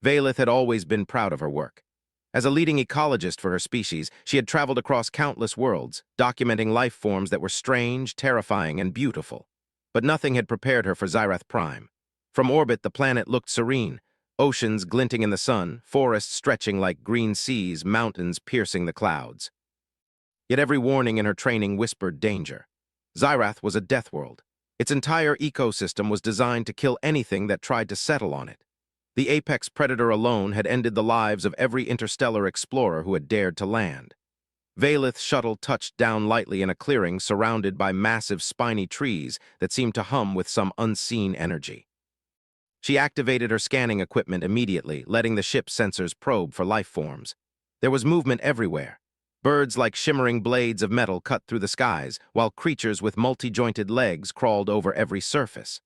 Valeth had always been proud of her work. As a leading ecologist for her species, she had traveled across countless worlds, documenting life forms that were strange, terrifying, and beautiful. But nothing had prepared her for Zyrath Prime. From orbit, the planet looked serene, oceans glinting in the sun, forests stretching like green seas, mountains piercing the clouds. Yet every warning in her training whispered danger. Zyrath was a death world. Its entire ecosystem was designed to kill anything that tried to settle on it. The apex predator alone had ended the lives of every interstellar explorer who had dared to land. Valeth's shuttle touched down lightly in a clearing surrounded by massive spiny trees that seemed to hum with some unseen energy. She activated her scanning equipment immediately, letting the ship's sensors probe for life forms. There was movement everywhere. Birds like shimmering blades of metal cut through the skies, while creatures with multi-jointed legs crawled over every surface.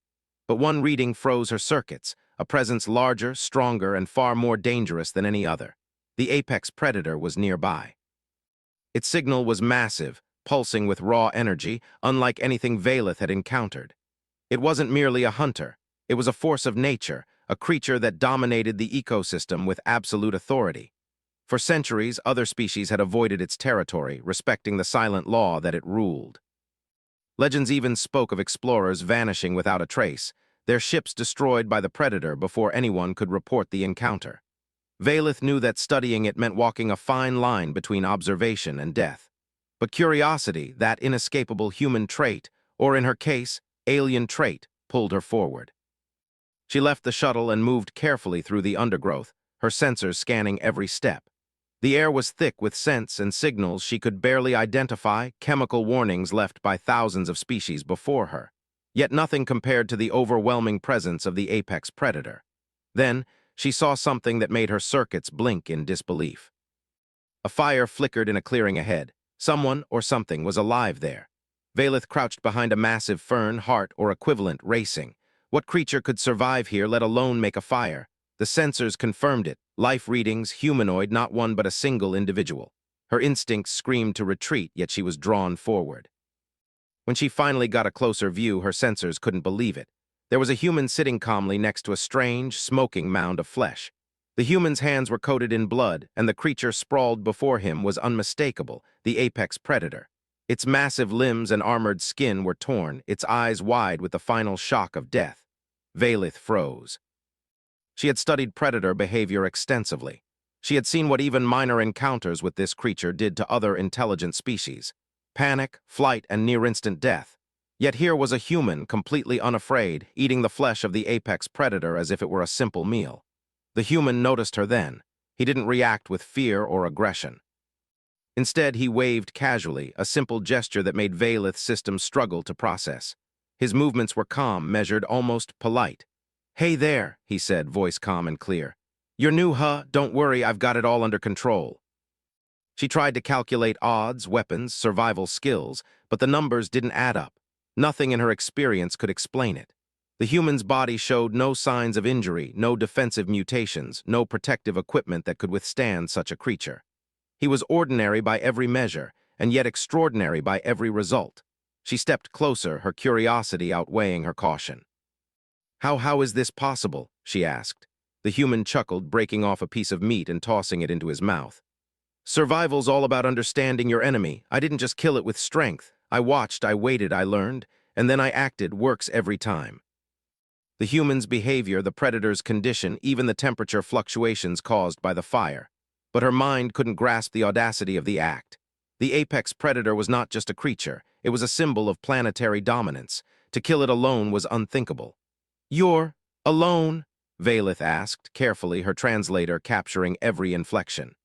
But one reading froze her circuits, a presence larger, stronger, and far more dangerous than any other. The apex predator was nearby. Its signal was massive, pulsing with raw energy, unlike anything Valeth had encountered. It wasn't merely a hunter. It was a force of nature, a creature that dominated the ecosystem with absolute authority. For centuries, other species had avoided its territory, respecting the silent law that it ruled. Legends even spoke of explorers vanishing without a trace, their ships destroyed by the predator before anyone could report the encounter. Valeth knew that studying it meant walking a fine line between observation and death. But curiosity, that inescapable human trait, or in her case, alien trait, pulled her forward. She left the shuttle and moved carefully through the undergrowth, her sensors scanning every step. The air was thick with scents and signals she could barely identify, chemical warnings left by thousands of species before her. Yet nothing compared to the overwhelming presence of the apex predator. Then, she saw something that made her circuits blink in disbelief. A fire flickered in a clearing ahead. Someone or something was alive there. Valeth crouched behind a massive fern, heart or equivalent, racing. What creature could survive here, let alone make a fire? The sensors confirmed it. Life readings, humanoid, not one but a single individual. Her instincts screamed to retreat, yet she was drawn forward. When she finally got a closer view, her sensors couldn't believe it. There was a human sitting calmly next to a strange, smoking mound of flesh. The human's hands were coated in blood, and the creature sprawled before him was unmistakable, the apex predator. Its massive limbs and armored skin were torn, its eyes wide with the final shock of death. Valeth froze. She had studied predator behavior extensively. She had seen what even minor encounters with this creature did to other intelligent species. Panic, flight, and near-instant death. Yet here was a human, completely unafraid, eating the flesh of the apex predator as if it were a simple meal. The human noticed her then. He didn't react with fear or aggression. Instead, he waved casually, a simple gesture that made Valeth's system struggle to process. His movements were calm, measured, almost polite. "Hey there," he said, voice calm and clear. "You're new, huh? Don't worry, I've got it all under control." She tried to calculate odds, weapons, survival skills, but the numbers didn't add up. Nothing in her experience could explain it. The human's body showed no signs of injury, no defensive mutations, no protective equipment that could withstand such a creature. He was ordinary by every measure, and yet extraordinary by every result. She stepped closer, her curiosity outweighing her caution. How is this possible?" she asked. The human chuckled, breaking off a piece of meat and tossing it into his mouth. "Survival's all about understanding your enemy. I didn't just kill it with strength. I watched, I waited, I learned, and then I acted. Works every time." The human's behavior, the predator's condition, even the temperature fluctuations caused by the fire. But her mind couldn't grasp the audacity of the act. The apex predator was not just a creature. It was a symbol of planetary dominance. To kill it alone was unthinkable. "You're alone?" Valeth asked, carefully, her translator capturing every inflection.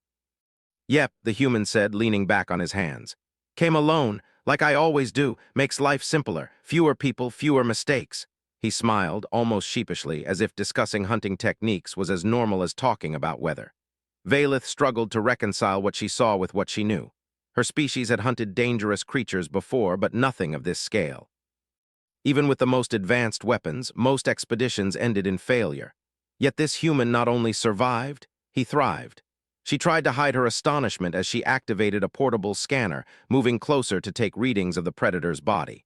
"Yep," the human said, leaning back on his hands. "Came alone, like I always do. Makes life simpler. Fewer people, fewer mistakes." He smiled, almost sheepishly, as if discussing hunting techniques was as normal as talking about weather. Valeth struggled to reconcile what she saw with what she knew. Her species had hunted dangerous creatures before, but nothing of this scale. Even with the most advanced weapons, most expeditions ended in failure. Yet this human not only survived, he thrived. She tried to hide her astonishment as she activated a portable scanner, moving closer to take readings of the predator's body.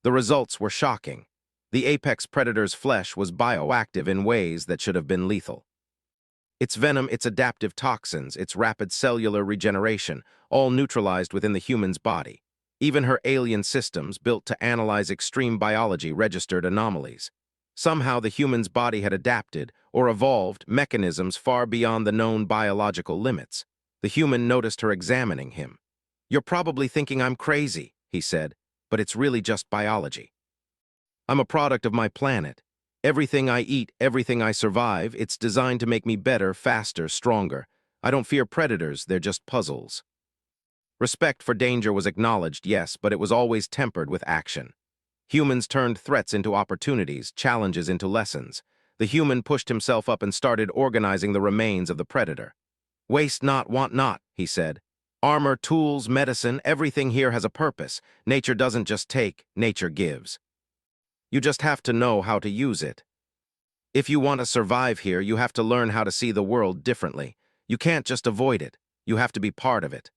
The results were shocking. The apex predator's flesh was bioactive in ways that should have been lethal. Its venom, its adaptive toxins, its rapid cellular regeneration, all neutralized within the human's body. Even her alien systems, built to analyze extreme biology, registered anomalies. Somehow the human's body had adapted or evolved mechanisms far beyond the known biological limits. The human noticed her examining him. "You're probably thinking I'm crazy," he said, "but it's really just biology. I'm a product of my planet. Everything I eat, everything I survive, it's designed to make me better, faster, stronger. I don't fear predators, they're just puzzles." Respect for danger was acknowledged, yes, but it was always tempered with action. Humans turned threats into opportunities, challenges into lessons. The human pushed himself up and started organizing the remains of the predator. "Waste not, want not," he said. "Armor, tools, medicine, everything here has a purpose. Nature doesn't just take, nature gives. You just have to know how to use it. If you want to survive here, you have to learn how to see the world differently. You can't just avoid it. You have to be part of it."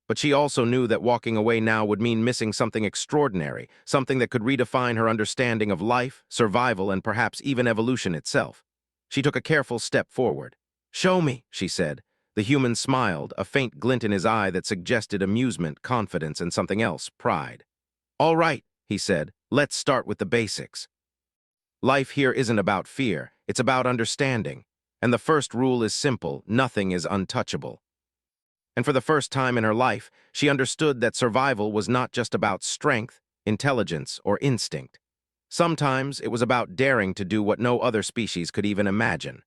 But she also knew that walking away now would mean missing something extraordinary, something that could redefine her understanding of life, survival, and perhaps even evolution itself. She took a careful step forward. "Show me," she said. The human smiled, a faint glint in his eye that suggested amusement, confidence, and something else, pride. "All right," he said, "let's start with the basics. Life here isn't about fear, it's about understanding. And the first rule is simple: nothing is untouchable." And for the first time in her life, she understood that survival was not just about strength, intelligence, or instinct. Sometimes it was about daring to do what no other species could even imagine.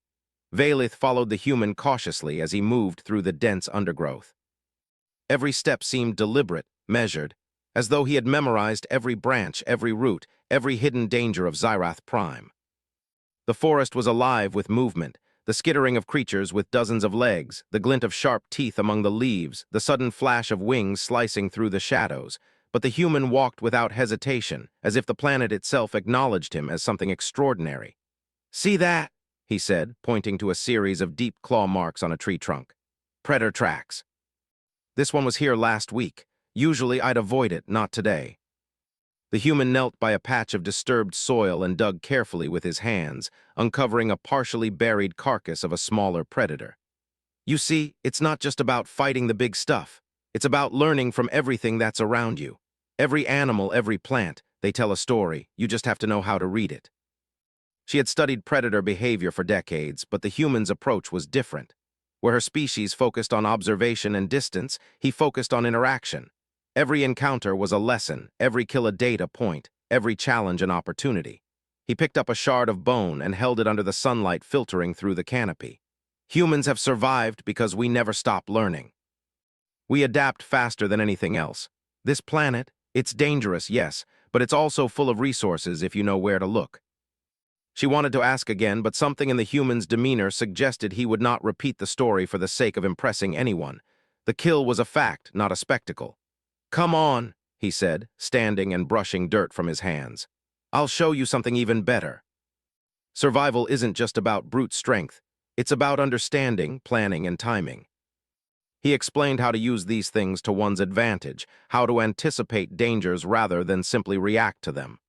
Valith followed the human cautiously as he moved through the dense undergrowth. Every step seemed deliberate, measured, as though he had memorized every branch, every root, every hidden danger of Zyrath Prime. The forest was alive with movement, the skittering of creatures with dozens of legs, the glint of sharp teeth among the leaves, the sudden flash of wings slicing through the shadows. But the human walked without hesitation, as if the planet itself acknowledged him as something extraordinary. "See that?" he said, pointing to a series of deep claw marks on a tree trunk. "Predator tracks. This one was here last week. Usually I'd avoid it, not today." The human knelt by a patch of disturbed soil and dug carefully with his hands, uncovering a partially buried carcass of a smaller predator. "You see, it's not just about fighting the big stuff. It's about learning from everything that's around you. Every animal, every plant, they tell a story. You just have to know how to read it." She had studied predator behavior for decades, but the human's approach was different. Where her species focused on observation and distance, he focused on interaction. Every encounter was a lesson, every kill a data point, every challenge an opportunity. He picked up a shard of bone and held it under the sunlight filtering through the canopy. "Humans have survived because we never stop learning. We adapt faster than anything else. This planet, it's dangerous, yes, but it's also full of resources if you know where to look." She wanted to ask again, but something in the human's demeanor suggested he would not repeat the story for the sake of impressing anyone. The kill was a fact, not a spectacle. "Come on," he said, standing and brushing dirt from his hands. "I'll show you something even better. Survival isn't just about brute strength. It's about understanding, planning, and timing." He explained how to use these things to one's advantage, how to anticipate dangers rather than simply react to them.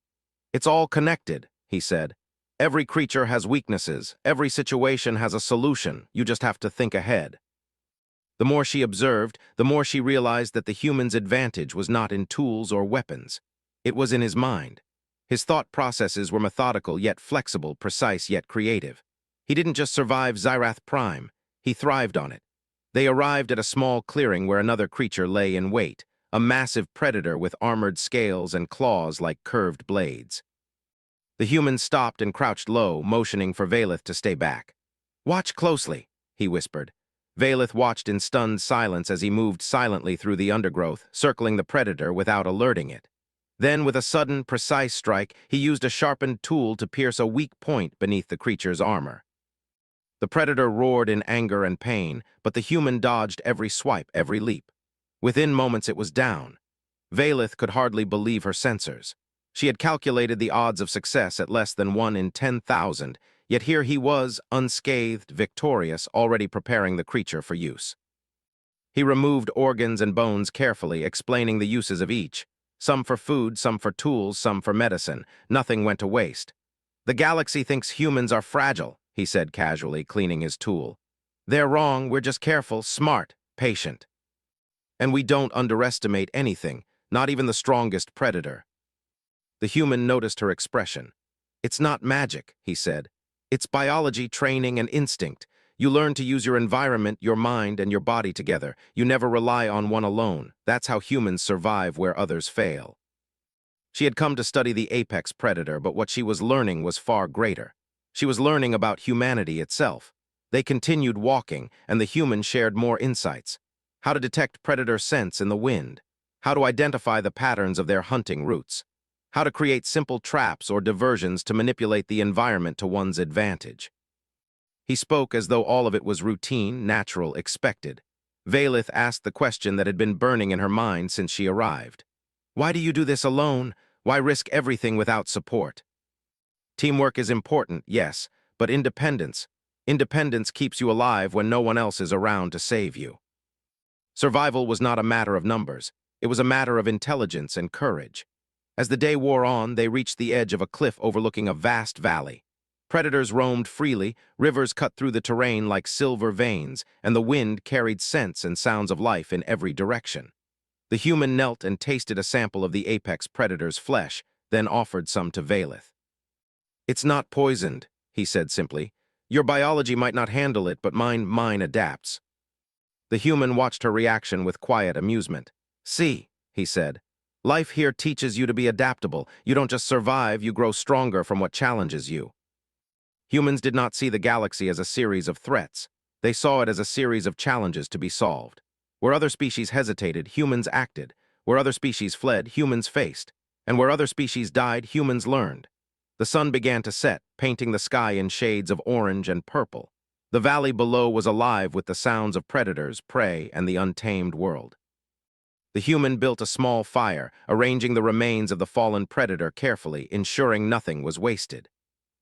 "It's all connected," he said. "Every creature has weaknesses. Every situation has a solution. You just have to think ahead." The more she observed, the more she realized that the human's advantage was not in tools or weapons. It was in his mind. His thought processes were methodical yet flexible, precise yet creative. He didn't just survive Zyrath Prime, he thrived on it. They arrived at a small clearing where another creature lay in wait, a massive predator with armored scales and claws like curved blades. The human stopped and crouched low, motioning for Valith to stay back. "Watch closely," he whispered. Valith watched in stunned silence as he moved silently through the undergrowth, circling the predator without alerting it. Then, with a sudden, precise strike, he used a sharpened tool to pierce a weak point beneath the creature's armor. The predator roared in anger and pain, but the human dodged every swipe, every leap. Within moments it was down. Valith could hardly believe her sensors. She had calculated the odds of success at less than 1 in 10,000, yet here he was, unscathed, victorious, already preparing the creature for use. He removed organs and bones carefully, explaining the uses of each. Some for food, some for tools, some for medicine. Nothing went to waste. "The galaxy thinks humans are fragile," he said casually, cleaning his tool. They're wrong, we're just careful, smart, patient. And we don't underestimate anything, not even the strongest predator. The human noticed her expression. It's not magic, he said. It's biology, training, and instinct. You learn to use your environment, your mind, and your body together. You never rely on one alone. That's how humans survive where others fail. She had come to study the apex predator, but what she was learning was far greater. She was learning about humanity itself. They continued walking, and the human shared more insights. How to detect predator scents in the wind. How to identify the patterns of their hunting routes. How to create simple traps or diversions to manipulate the environment to one's advantage. He spoke as though all of it was routine, natural, expected. Valith asked the question that had been burning in her mind since she arrived. Why do you do this alone? Why risk everything without support? Teamwork is important, yes, but independence. Independence keeps you alive when no one else is around to save you. Survival was not a matter of numbers. It was a matter of intelligence and courage. As the day wore on, they reached the edge of a cliff overlooking a vast valley. Predators roamed freely, rivers cut through the terrain like silver veins, and the wind carried scents and sounds of life in every direction. The human knelt and tasted a sample of the apex predator's flesh, then offered some to Valith. It's not poisoned, he said simply. Your biology might not handle it, but mine adapts. The human watched her reaction with quiet amusement. See, he said. Life here teaches you to be adaptable. You don't just survive, you grow stronger from what challenges you. Humans did not see the galaxy as a series of threats. They saw it as a series of challenges to be solved. Where other species hesitated, humans acted. Where other species fled, humans faced. And where other species died, humans learned. The sun began to set, painting the sky in shades of orange and purple. The valley below was alive with the sounds of predators, prey, and the untamed world. The human built a small fire, arranging the remains of the fallen predator carefully, ensuring nothing was wasted.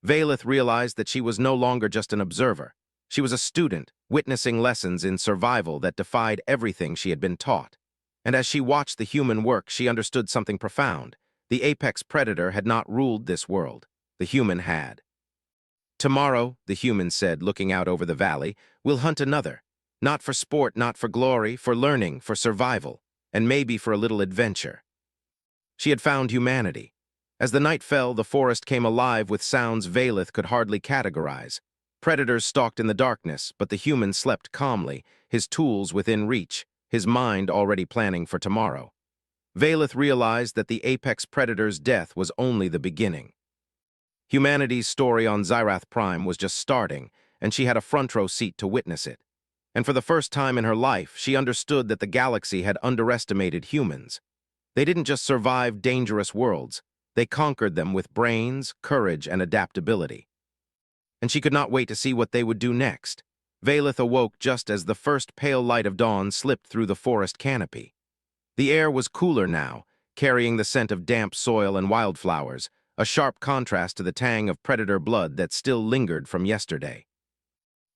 Valith realized that she was no longer just an observer. She was a student, witnessing lessons in survival that defied everything she had been taught. And as she watched the human work, she understood something profound. The apex predator had not ruled this world. The human had. Tomorrow, the human said, looking out over the valley, we'll hunt another. Not for sport, not for glory, for learning, for survival, and maybe for a little adventure. She had found humanity. As the night fell, the forest came alive with sounds Valith could hardly categorize. Predators stalked in the darkness, but the human slept calmly, his tools within reach, his mind already planning for tomorrow. Valith realized that the apex predator's death was only the beginning. Humanity's story on Zyrath Prime was just starting, and she had a front-row seat to witness it. And for the first time in her life, she understood that the galaxy had underestimated humans. They didn't just survive dangerous worlds, they conquered them with brains, courage, and adaptability. And she could not wait to see what they would do next. Valith awoke just as the first pale light of dawn slipped through the forest canopy. The air was cooler now, carrying the scent of damp soil and wildflowers, a sharp contrast to the tang of predator blood that still lingered from yesterday.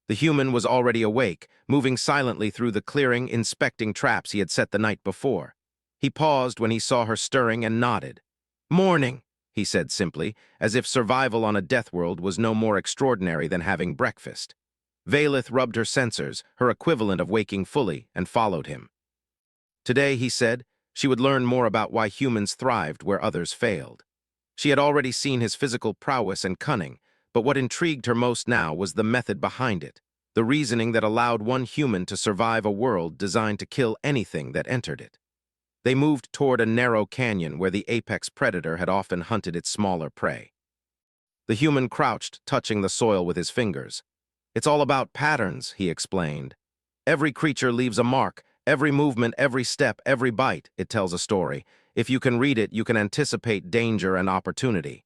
The human was already awake, moving silently through the clearing, inspecting traps he had set the night before. He paused when he saw her stirring and nodded. "Morning," he said simply, as if survival on a death world was no more extraordinary than having breakfast. Valith rubbed her sensors, her equivalent of waking fully, and followed him. Today, he said, she would learn more about why humans thrived where others failed. She had already seen his physical prowess and cunning, but what intrigued her most now was the method behind it, the reasoning that allowed one human to survive a world designed to kill anything that entered it. They moved toward a narrow canyon where the apex predator had often hunted its smaller prey. The human crouched, touching the soil with his fingers. "It's all about patterns," he explained. "Every creature leaves a mark. Every movement, every step, every bite, it tells a story. If you can read it, you can anticipate danger and opportunity."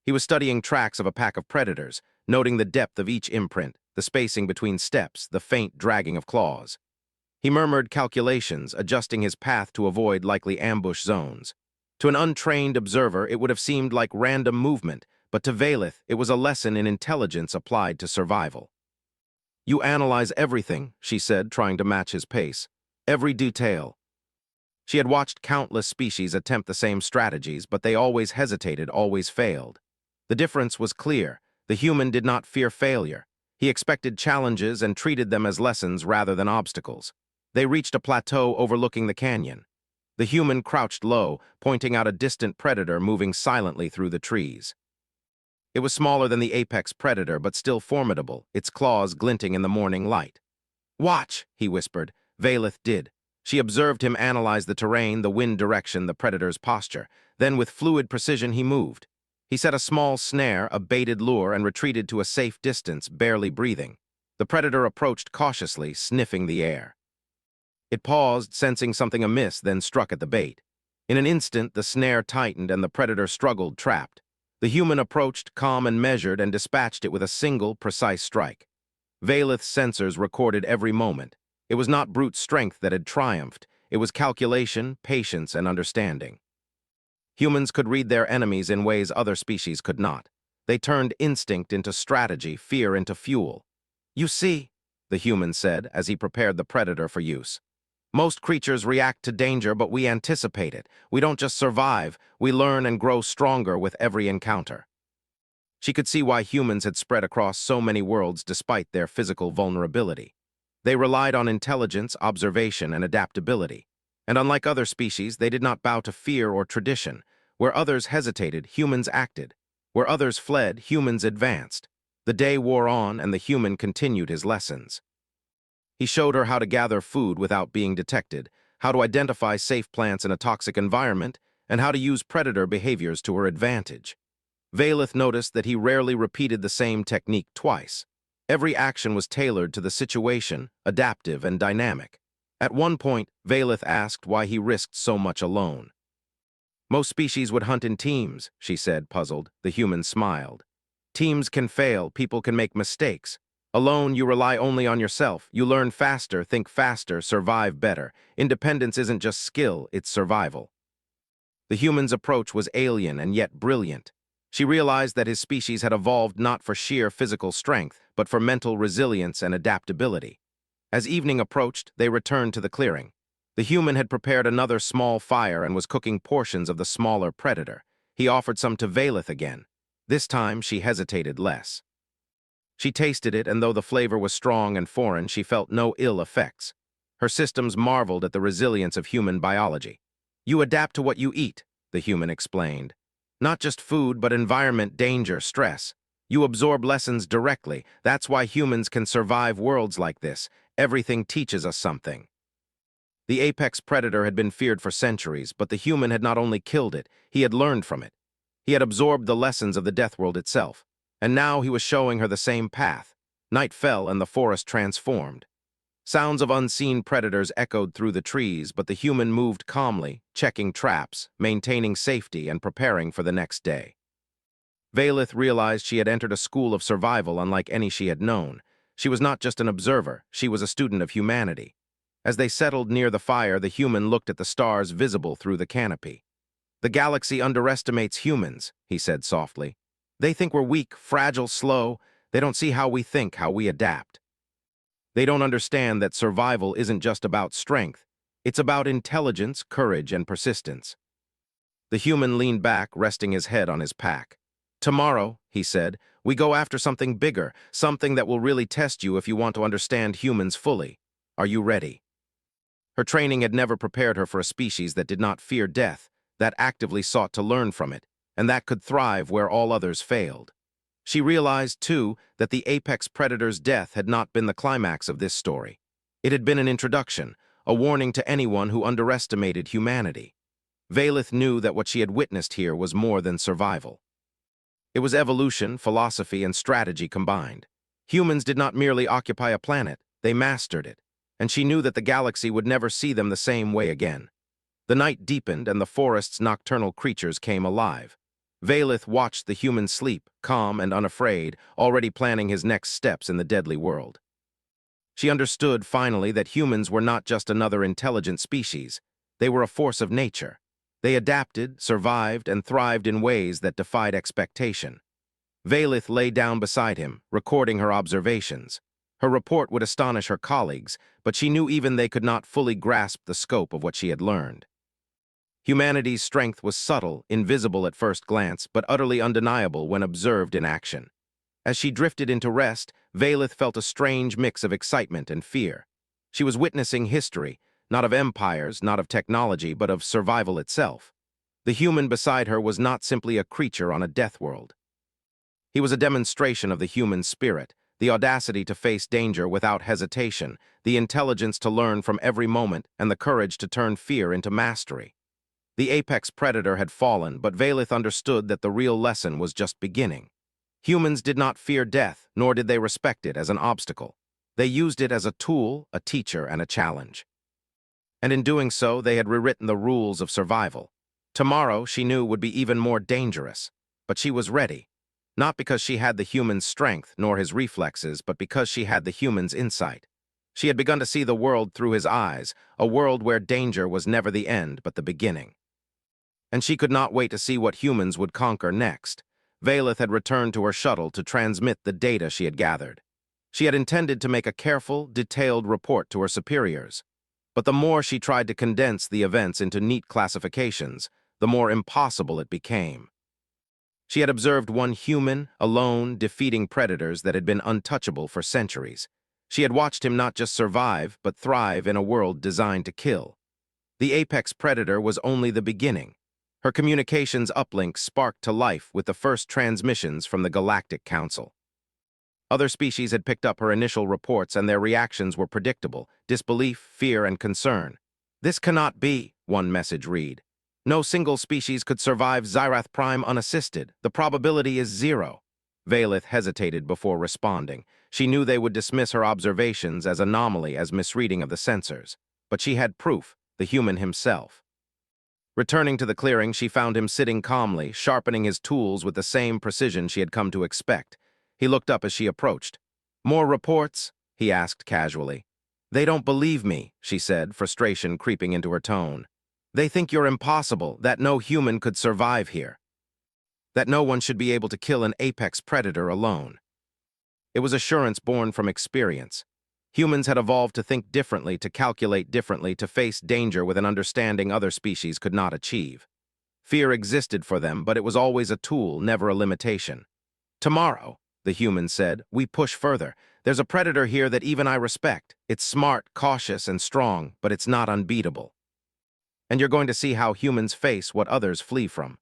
He was studying tracks of a pack of predators, noting the depth of each imprint, the spacing between steps, the faint dragging of claws. He murmured calculations, adjusting his path to avoid likely ambush zones. To an untrained observer, it would have seemed like random movement, but to Valith, it was a lesson in intelligence applied to survival. "You analyze everything," she said, trying to match his pace. "Every detail." She had watched countless species attempt the same strategies, but they always hesitated, always failed. The difference was clear. The human did not fear failure. He expected challenges and treated them as lessons rather than obstacles. They reached a plateau overlooking the canyon. The human crouched low, pointing out a distant predator moving silently through the trees. It was smaller than the apex predator, but still formidable, its claws glinting in the morning light. "Watch," he whispered. Valeth did. She observed him analyze the terrain, the wind direction, the predator's posture. Then, with fluid precision, he moved. He set a small snare, a baited lure, and retreated to a safe distance, barely breathing. The predator approached cautiously, sniffing the air. It paused, sensing something amiss, then struck at the bait. In an instant, the snare tightened and the predator struggled, trapped. The human approached, calm and measured, and dispatched it with a single, precise strike. Valeth's sensors recorded every moment. It was not brute strength that had triumphed. It was calculation, patience, and understanding. Humans could read their enemies in ways other species could not. They turned instinct into strategy, fear into fuel. "You see," the human said as he prepared the predator for use. "Most creatures react to danger, but we anticipate it. We don't just survive, we learn and grow stronger with every encounter." She could see why humans had spread across so many worlds despite their physical vulnerability. They relied on intelligence, observation, and adaptability. And unlike other species, they did not bow to fear or tradition. Where others hesitated, humans acted. Where others fled, humans advanced. The day wore on, and the human continued his lessons. He showed her how to gather food without being detected, how to identify safe plants in a toxic environment, and how to use predator behaviors to her advantage. Valeth noticed that he rarely repeated the same technique twice. Every action was tailored to the situation, adaptive and dynamic. At one point, Valeth asked why he risked so much alone. "Most species would hunt in teams," she said, puzzled. The human smiled. "Teams can fail, people can make mistakes. Alone, you rely only on yourself. You learn faster, think faster, survive better. Independence isn't just skill, it's survival." The human's approach was alien and yet brilliant. She realized that his species had evolved not for sheer physical strength, but for mental resilience and adaptability. As evening approached, they returned to the clearing. The human had prepared another small fire and was cooking portions of the smaller predator. He offered some to Valeth again. This time, she hesitated less. She tasted it, and though the flavor was strong and foreign, she felt no ill effects. Her systems marveled at the resilience of human biology. "You adapt to what you eat," the human explained. "Not just food, but environment, danger, stress. You absorb lessons directly. That's why humans can survive worlds like this. Everything teaches us something." The apex predator had been feared for centuries, but the human had not only killed it, he had learned from it. He had absorbed the lessons of the death world itself, and now he was showing her the same path. Night fell and the forest transformed. Sounds of unseen predators echoed through the trees, but the human moved calmly, checking traps, maintaining safety, and preparing for the next day. Valeth realized she had entered a school of survival unlike any she had known. She was not just an observer, she was a student of humanity. As they settled near the fire, the human looked at the stars visible through the canopy. "The galaxy underestimates humans," he said softly. "They think we're weak, fragile, slow. They don't see how we think, how we adapt. They don't understand that survival isn't just about strength. It's about intelligence, courage, and persistence." The human leaned back, resting his head on his pack. "Tomorrow," he said, "we go after something bigger, something that will really test you if you want to understand humans fully. Are you ready?" Her training had never prepared her for a species that did not fear death, that actively sought to learn from it, and that could thrive where all others failed. She realized, too, that the apex predator's death had not been the climax of this story. It had been an introduction, a warning to anyone who underestimated humanity. Valeth knew that what she had witnessed here was more than survival. It was evolution, philosophy, and strategy combined. Humans did not merely occupy a planet, they mastered it, and she knew that the galaxy would never see them the same way again. The night deepened and the forest's nocturnal creatures came alive. Valeth watched the human sleep, calm and unafraid, already planning his next steps in the deadly world. She understood, finally, that humans were not just another intelligent species. They were a force of nature. They adapted, survived, and thrived in ways that defied expectation. Valeth lay down beside him, recording her observations. Her report would astonish her colleagues, but she knew even they could not fully grasp the scope of what she had learned. Humanity's strength was subtle, invisible at first glance, but utterly undeniable when observed in action. As she drifted into rest, Valeth felt a strange mix of excitement and fear. She was witnessing history, not of empires, not of technology, but of survival itself. The human beside her was not simply a creature on a death world. He was a demonstration of the human spirit, the audacity to face danger without hesitation, the intelligence to learn from every moment, and the courage to turn fear into mastery. The apex predator had fallen, but Valeth understood that the real lesson was just beginning. Humans did not fear death, nor did they respect it as an obstacle. They used it as a tool, a teacher, and a challenge. And in doing so, they had rewritten the rules of survival. Tomorrow, she knew, would be even more dangerous. But she was ready. Not because she had the human's strength, nor his reflexes, but because she had the human's insight. She had begun to see the world through his eyes, a world where danger was never the end, but the beginning. And she could not wait to see what humans would conquer next. Valeth had returned to her shuttle to transmit the data she had gathered. She had intended to make a careful, detailed report to her superiors. But the more she tried to condense the events into neat classifications, the more impossible it became. She had observed one human, alone, defeating predators that had been untouchable for centuries. She had watched him not just survive, but thrive in a world designed to kill. The apex predator was only the beginning. Her communications uplink sparked to life with the first transmissions from the Galactic Council. Other species had picked up her initial reports, and their reactions were predictable: disbelief, fear, and concern. "This cannot be," one message read. "No single species could survive Zyrath Prime unassisted. The probability is 0. Valeth hesitated before responding. She knew they would dismiss her observations as anomaly, as misreading of the sensors. But she had proof, the human himself. Returning to the clearing, she found him sitting calmly, sharpening his tools with the same precision she had come to expect. He looked up as she approached. "More reports?" he asked casually. "They don't believe me," she said, frustration creeping into her tone. "They think you're impossible, that no human could survive here. That no one should be able to kill an apex predator alone." It was assurance born from experience. Humans had evolved to think differently, to calculate differently, to face danger with an understanding other species could not achieve. Fear existed for them, but it was always a tool, never a limitation. "Tomorrow," the human said, "we push further. There's a predator here that even I respect. It's smart, cautious, and strong, but it's not unbeatable. And you're going to see how humans face what others flee from."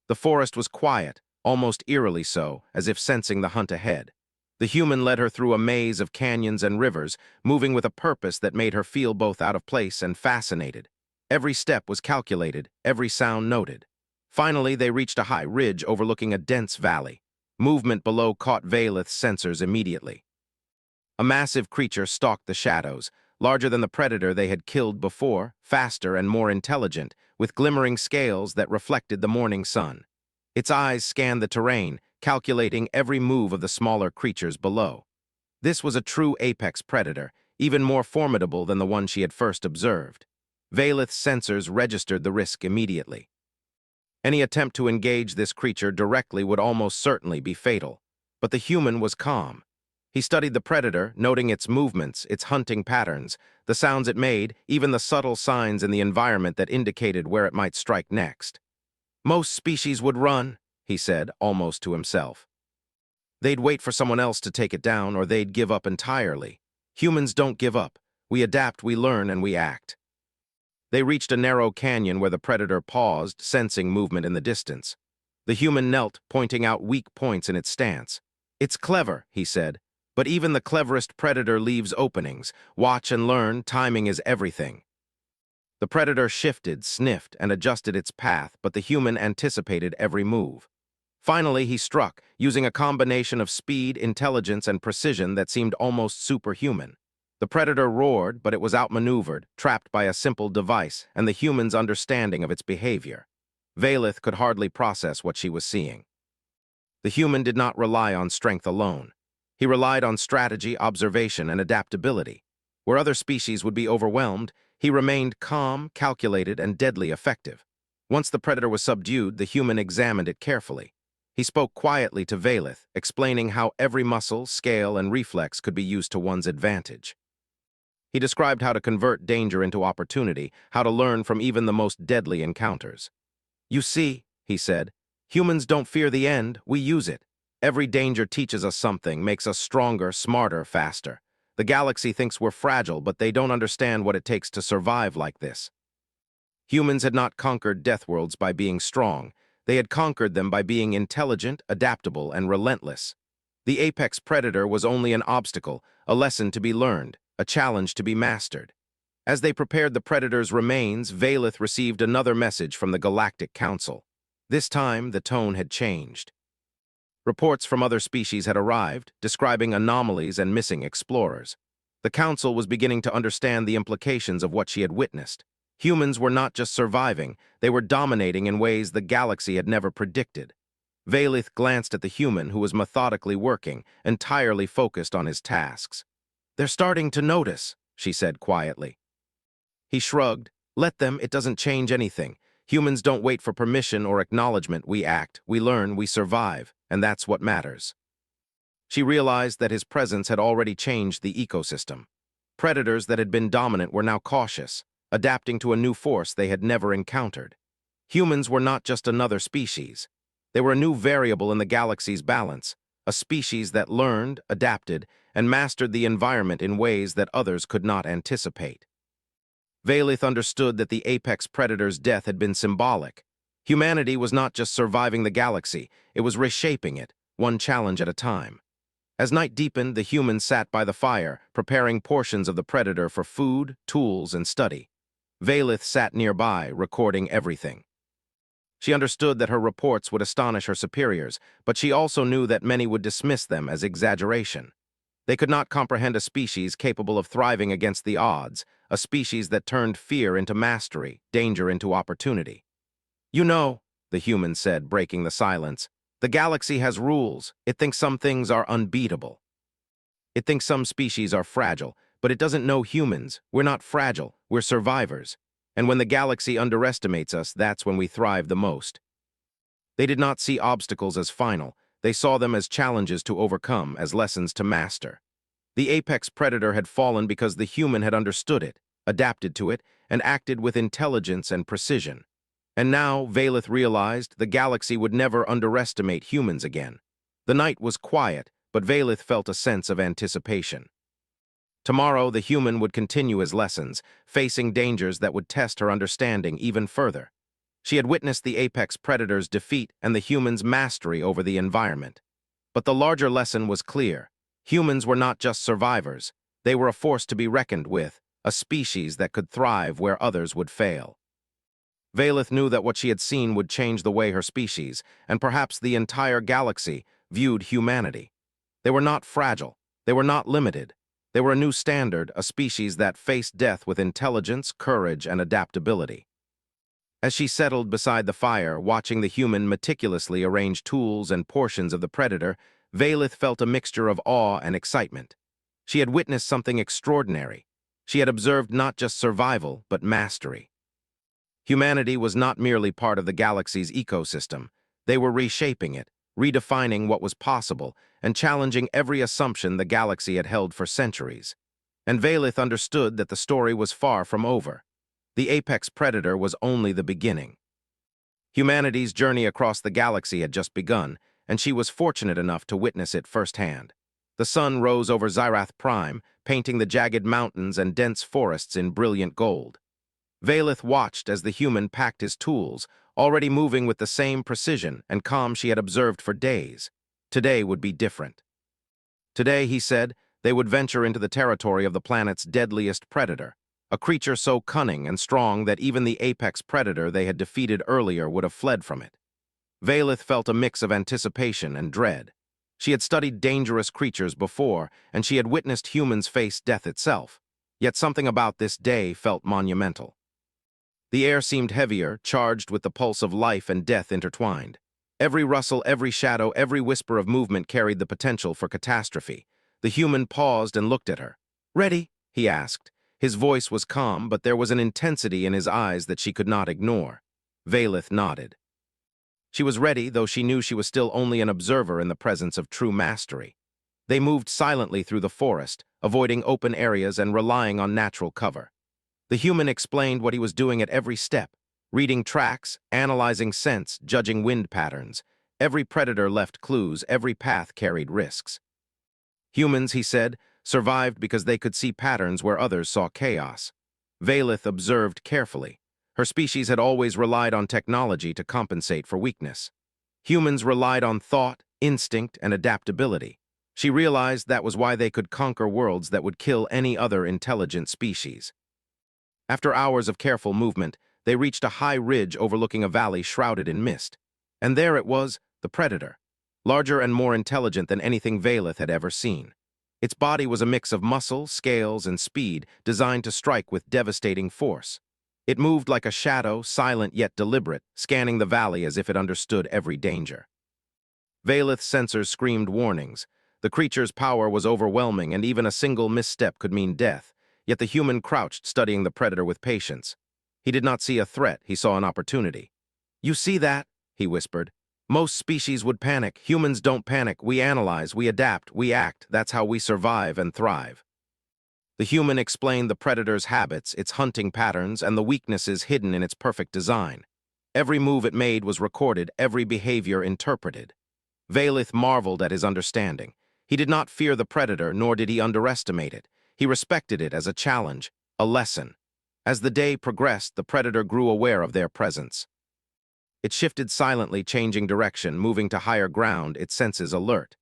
The forest was quiet, almost eerily so, as if sensing the hunt ahead. The human led her through a maze of canyons and rivers, moving with a purpose that made her feel both out of place and fascinated. Every step was calculated, every sound noted. Finally, they reached a high ridge overlooking a dense valley. Movement below caught Valeth's sensors immediately. A massive creature stalked the shadows, larger than the predator they had killed before, faster and more intelligent, with glimmering scales that reflected the morning sun. Its eyes scanned the terrain, calculating every move of the smaller creatures below. This was a true apex predator, even more formidable than the one she had first observed. Valeth's sensors registered the risk immediately. Any attempt to engage this creature directly would almost certainly be fatal. But the human was calm. He studied the predator, noting its movements, its hunting patterns, the sounds it made, even the subtle signs in the environment that indicated where it might strike next. "Most species would run," he said, almost to himself. "They'd wait for someone else to take it down, or they'd give up entirely. Humans don't give up. We adapt, we learn, and we act." They reached a narrow canyon where the predator paused, sensing movement in the distance. The human knelt, pointing out weak points in its stance. "It's clever," he said, "but even the cleverest predator leaves openings. Watch and learn, timing is everything." The predator shifted, sniffed, and adjusted its path, but the human anticipated every move. Finally, he struck, using a combination of speed, intelligence, and precision that seemed almost superhuman. The predator roared, but it was outmaneuvered, trapped by a simple device and the human's understanding of its behavior. Valeth could hardly process what she was seeing. The human did not rely on strength alone. He relied on strategy, observation, and adaptability. Where other species would be overwhelmed, he remained calm, calculated, and deadly effective. Once the predator was subdued, the human examined it carefully. He spoke quietly to Valeth, explaining how every muscle, scale, and reflex could be used to one's advantage. He described how to convert danger into opportunity, how to learn from even the most deadly encounters. "You see," he said, "humans don't fear the end, we use it. Every danger teaches us something, makes us stronger, smarter, faster. The galaxy thinks we're fragile, but they don't understand what it takes to survive like this. Humans had not conquered death worlds by being strong. They had conquered them by being intelligent, adaptable, and relentless. The apex predator was only an obstacle, a lesson to be learned, a challenge to be mastered. As they prepared the predator's remains, Zyrath received another message from the Galactic Council. This time, the tone had changed. Reports from other species had arrived, describing anomalies and missing explorers. The Council was beginning to understand the implications of what she had witnessed. Humans were not just surviving, they were dominating in ways the galaxy had never predicted. Zyrath glanced at the human who was methodically working, entirely focused on his tasks. "They're starting to notice," she said quietly. He shrugged. "Let them, it doesn't change anything. Humans don't wait for permission or acknowledgement. We act, we learn, we survive, and that's what matters." She realized that his presence had already changed the ecosystem. Predators that had been dominant were now cautious, adapting to a new force they had never encountered. Humans were not just another species. They were a new variable in the galaxy's balance, a species that learned, adapted, and mastered the environment in ways that others could not anticipate. Zyrath understood that the apex predator's death had been symbolic. Humanity was not just surviving the galaxy, it was reshaping it, one challenge at a time. As night deepened, the humans sat by the fire, preparing portions of the predator for food, tools, and study. Zyrath sat nearby, recording everything. She understood that her reports would astonish her superiors, but she also knew that many would dismiss them as exaggeration. They could not comprehend a species capable of thriving against the odds, a species that turned fear into mastery, danger into opportunity. "You know," the human said, breaking the silence, "the galaxy has rules. It thinks some things are unbeatable. It thinks some species are fragile, but it doesn't know humans. We're not fragile, we're survivors. And when the galaxy underestimates us, that's when we thrive the most." They did not see obstacles as final. They saw them as challenges to overcome, as lessons to master. The apex predator had fallen because the human had understood it, adapted to it, and acted with intelligence and precision. And now, Zyrath realized, the galaxy would never underestimate humans again. The night was quiet, but Zyrath felt a sense of anticipation. Tomorrow, the human would continue his lessons, facing dangers that would test her understanding even further. She had witnessed the apex predator's defeat and the human's mastery over the environment. But the larger lesson was clear. Humans were not just survivors. They were a force to be reckoned with, a species that could thrive where others would fail. Zyrath knew that what she had seen would change the way her species, and perhaps the entire galaxy, viewed humanity. They were not fragile. They were not limited. They were a new standard, a species that faced death with intelligence, courage, and adaptability. As she settled beside the fire, watching the human meticulously arrange tools and portions of the predator, Zyrath felt a mixture of awe and excitement. She had witnessed something extraordinary. She had observed not just survival, but mastery. Humanity was not merely part of the galaxy's ecosystem. They were reshaping it, redefining what was possible, and challenging every assumption the galaxy had held for centuries. And Zyrath understood that the story was far from over. The apex predator was only the beginning. Humanity's journey across the galaxy had just begun, and she was fortunate enough to witness it firsthand. The sun rose over Zyrath Prime, painting the jagged mountains and dense forests in brilliant gold. Zyrath watched as the human packed his tools, already moving with the same precision and calm she had observed for days. Today would be different. Today, he said, they would venture into the territory of the planet's deadliest predator, a creature so cunning and strong that even the apex predator they had defeated earlier would have fled from it. Zyrath felt a mix of anticipation and dread. She had studied dangerous creatures before, and she had witnessed humans face death itself. Yet something about this day felt monumental. The air seemed heavier, charged with the pulse of life and death intertwined. Every rustle, every shadow, every whisper of movement carried the potential for catastrophe. The human paused and looked at her. "Ready?" he asked. His voice was calm, but there was an intensity in his eyes that she could not ignore. Zyrath nodded. She was ready, though she knew she was still only an observer in the presence of true mastery. They moved silently through the forest, avoiding open areas and relying on natural cover. The human explained what he was doing at every step, reading tracks, analyzing scents, judging wind patterns. Every predator left clues, every path carried risks. Humans, he said, survived because they could see patterns where others saw chaos. Valith observed carefully. Her species had always relied on technology to compensate for weakness. Humans relied on thought, instinct, and adaptability. She realized that was why they could conquer worlds that would kill any other intelligent species. After hours of careful movement, they reached a high ridge overlooking a valley shrouded in mist. And there it was, the predator, larger and more intelligent than anything Valith had ever seen. Its body was a mix of muscle, scales, and speed, designed to strike with devastating force. It moved like a shadow, silent yet deliberate, scanning the valley as if it understood every danger. Valith's sensors screamed warnings. The creature's power was overwhelming, and even a single misstep could mean death, yet the human crouched, studying the predator with patience. He did not see a threat, he saw an opportunity. "You see that?" he whispered. "Most species would panic. Humans don't panic. We analyze, we adapt, we act. That's how we survive and thrive." The human explained the predator's habits, its hunting patterns, and the weaknesses hidden in its perfect design. Every move it made was recorded, every behavior interpreted. Valith marveled at his understanding. He did not fear the predator, nor did he underestimate it. He respected it as a challenge, a lesson. As the day progressed, the predator grew aware of their presence. It shifted silently, changing direction, moving to higher ground, its senses alert.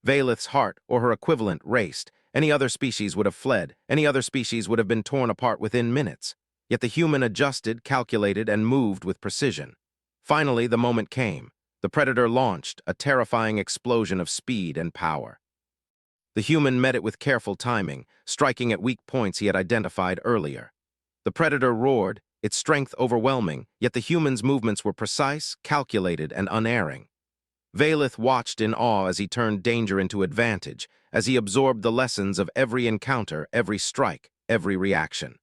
Valith's heart, or her equivalent, raced. Any other species would have fled. Any other species would have been torn apart within minutes. Yet the human adjusted, calculated, and moved with precision. Finally, the moment came. The predator launched, a terrifying explosion of speed and power. The human met it with careful timing, striking at weak points he had identified earlier. The predator roared, its strength overwhelming, yet the human's movements were precise, calculated, and unerring. Valith watched in awe as he turned danger into advantage, as he absorbed the lessons of every encounter, every strike, every reaction.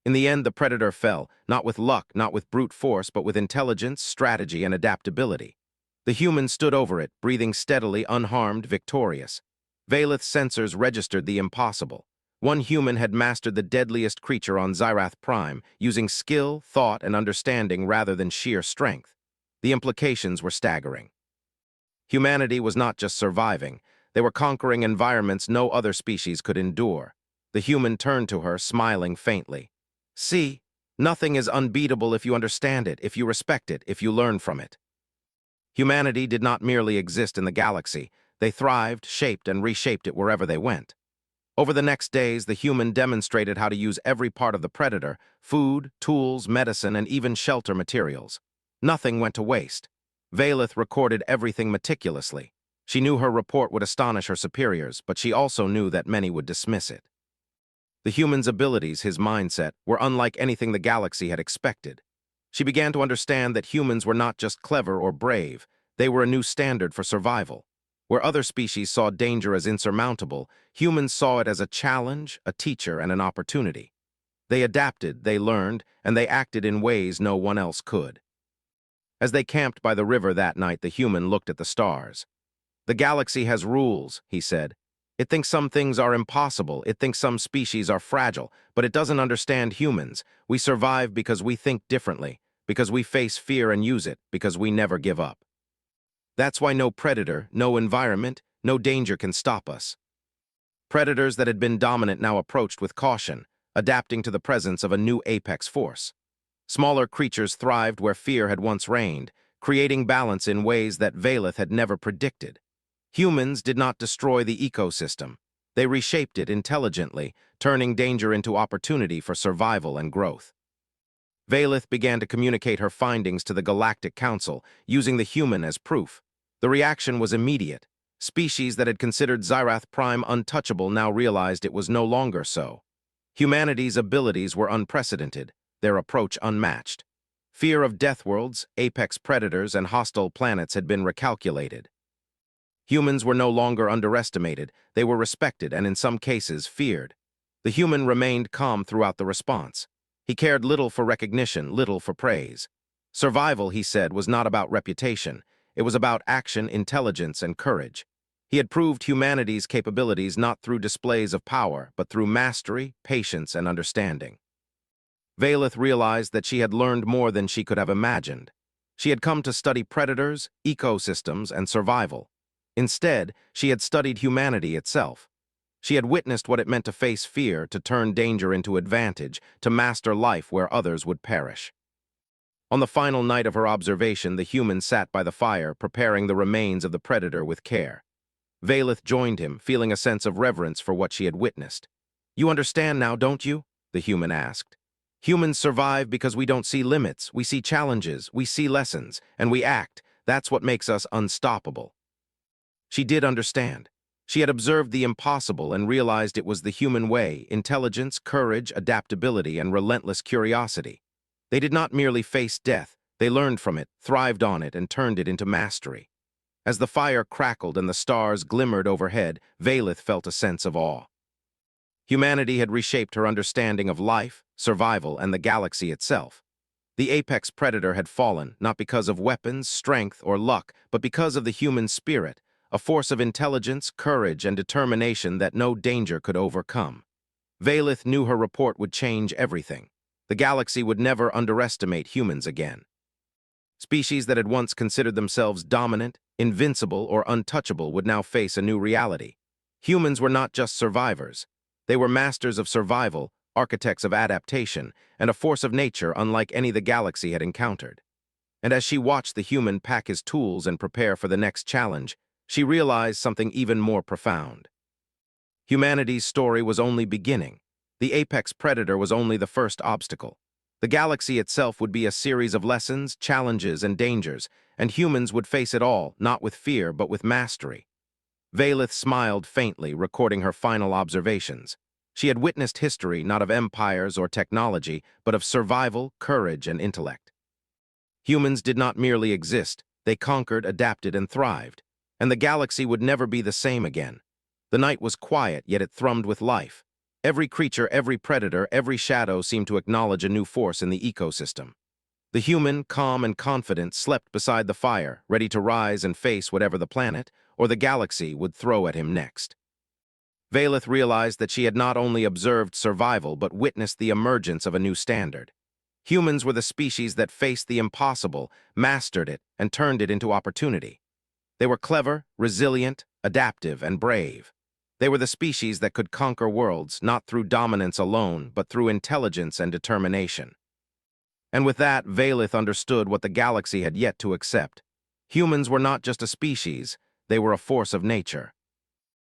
In the end, the predator fell, not with luck, not with brute force, but with intelligence, strategy, and adaptability. The human stood over it, breathing steadily, unharmed, victorious. Valith's sensors registered the impossible. One human had mastered the deadliest creature on Zyrath Prime, using skill, thought, and understanding rather than sheer strength. The implications were staggering. Humanity was not just surviving. They were conquering environments no other species could endure. The human turned to her, smiling faintly. "See, nothing is unbeatable if you understand it, if you respect it, if you learn from it." Humanity did not merely exist in the galaxy. They thrived, shaped, and reshaped it wherever they went. Over the next days, the human demonstrated how to use every part of the predator: food, tools, medicine, and even shelter materials. Nothing went to waste. Valith recorded everything meticulously. She knew her report would astonish her superiors, but she also knew that many would dismiss it. The human's abilities, his mindset, were unlike anything the galaxy had expected. She began to understand that humans were not just clever or brave, they were a new standard for survival. Where other species saw danger as insurmountable, humans saw it as a challenge, a teacher, and an opportunity. They adapted, they learned, and they acted in ways no one else could. As they camped by the river that night, the human looked at the stars. "The galaxy has rules," he said. "It thinks some things are impossible, it thinks some species are fragile, but it doesn't understand humans. We survive because we think differently, because we face fear and use it, because we never give up. That's why no predator, no environment, no danger can stop us." Predators that had been dominant now approached with caution, adapting to the presence of a new apex force. Smaller creatures thrived where fear had once reigned, creating balance in ways that Valith had never predicted. Humans did not destroy the ecosystem. They reshaped it intelligently, turning danger into opportunity for survival and growth. Valith began to communicate her findings to the Galactic Council, using the human as proof. The reaction was immediate. Species that had considered Zyrath Prime untouchable now realized it was no longer so. Humanity's abilities were unprecedented, their approach unmatched. Fear of death worlds, apex predators, and hostile planets had been recalculated. Humans were no longer underestimated, they were respected and in some cases feared. The human remained calm throughout the response. He cared little for recognition, little for praise. Survival, he said, was not about reputation. It was about action, intelligence, and courage. He had proved humanity's capabilities not through displays of power, but through mastery, patience, and understanding. Valith realized that she had learned more than she could have imagined. She had come to study predators, ecosystems, and survival. Instead, she had studied humanity itself. She had witnessed what it meant to face fear, to turn danger into advantage, to master life where others would perish. On the final night of her observation, the human sat by the fire, preparing the remains of the predator with care. Valeth joined him, feeling a sense of reverence for what she had witnessed. "You understand now, don't you?" the human asked. "Humans survive because we don't see limits, we see challenges, we see lessons, and we act. That's what makes us unstoppable." She did understand. She had observed the impossible and realized it was the human way: intelligence, courage, adaptability, and relentless curiosity. They did not merely face death, they learned from it, thrived on it, and turned it into mastery. As the fire crackled and the stars glimmered overhead, Valeth felt a sense of awe. Humanity had reshaped her understanding of life, survival, and the galaxy itself. The apex predator had fallen, not because of weapons, strength, or luck, but because of the human spirit, a force of intelligence, courage, and determination that no danger could overcome. Valeth knew her report would change everything. The galaxy would never underestimate humans again. Species that had once considered themselves dominant, invincible, or untouchable would now face a new reality. Humans were not just survivors. They were masters of survival, architects of adaptation, and a force of nature unlike any the galaxy had encountered. And as she watched the human pack his tools and prepare for the next challenge, she realized something even more profound. Humanity's story was only beginning. The apex predator was only the first obstacle. The galaxy itself would be a series of lessons, challenges, and dangers, and humans would face it all, not with fear, but with mastery. Valeth smiled faintly, recording her final observations. She had witnessed history not of empires or technology, but of survival, courage, and intellect. Humans did not merely exist, they conquered, adapted, and thrived. And the galaxy would never be the same again. The night was quiet, yet it thrummed with life. Every creature, every predator, every shadow seemed to acknowledge a new force in the ecosystem. The human, calm and confident, slept beside the fire, ready to rise and face whatever the planet or the galaxy would throw at him next. Valeth realized that she had not only observed survival but witnessed the emergence of a new standard. Humans were the species that faced the impossible, mastered it, and turned it into opportunity. They were clever, resilient, adaptive, and brave. They were the species that could conquer worlds, not through dominance alone, but through intelligence and determination. And with that, Valeth understood what the galaxy had yet to accept. Humans were not just a species, they were a force of nature.